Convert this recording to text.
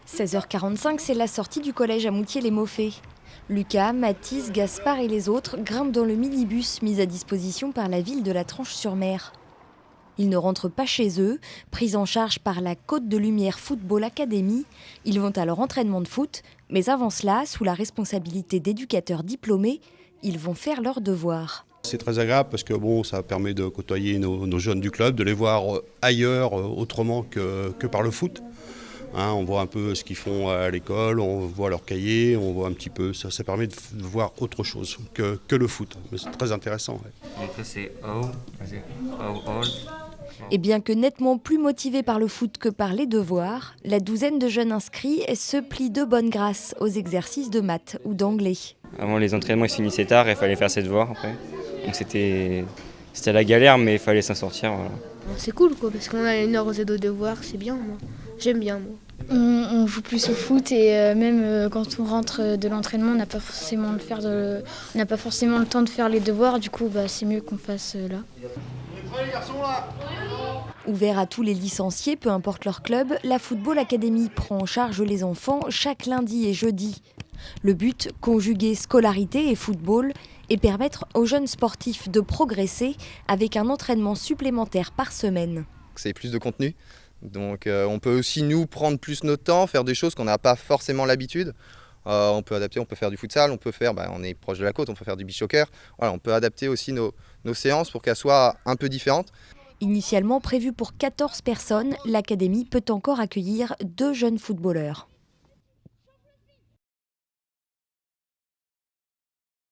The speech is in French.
16h45, c'est la sortie du collège à Moutier-les-Mauffets. Lucas, Mathis, Gaspard et les autres grimpent dans le minibus mis à disposition par la ville de la Tranche-sur-Mer. Ils ne rentrent pas chez eux, pris en charge par la Côte de Lumière Football Academy. Ils vont à leur entraînement de foot, mais avant cela, sous la responsabilité d'éducateurs diplômés, ils vont faire leurs devoirs. C'est très agréable parce que ça permet de côtoyer nos jeunes du club, de les voir ailleurs autrement que par le foot. On voit un peu ce qu'ils font à l'école, on voit leurs cahiers, on voit un petit peu. Ça permet de voir autre chose que le foot. Mais c'est très intéressant. Ouais. Donc ça c'est all. Et bien que nettement plus motivés par le foot que par les devoirs, la douzaine de jeunes inscrits se plient de bonne grâce aux exercices de maths ou d'anglais. Avant les entraînements ils se finissaient tard et il fallait faire ses devoirs après. Donc c'était la galère mais il fallait s'en sortir. Voilà. C'est cool quoi, parce qu'on a une heure aux devoirs, c'est bien moi. J'aime bien moi. On joue plus au foot et même quand on rentre de l'entraînement, on n'a pas forcément le temps de faire les devoirs, du coup c'est mieux qu'on fasse là. Ouvert à tous les licenciés, peu importe leur club, la Football Academy prend en charge les enfants chaque lundi et jeudi. Le but, conjuguer scolarité et football et permettre aux jeunes sportifs de progresser avec un entraînement supplémentaire par semaine. C'est plus de contenu, donc on peut aussi nous prendre plus notre temps, faire des choses qu'on n'a pas forcément l'habitude. On peut adapter, on peut faire du futsal, on peut faire, on est proche de la côte, on peut faire du beach soccer. Voilà, on peut adapter aussi nos séances pour qu'elles soient un peu différentes. Initialement prévue pour 14 personnes, l'académie peut encore accueillir 2 jeunes footballeurs.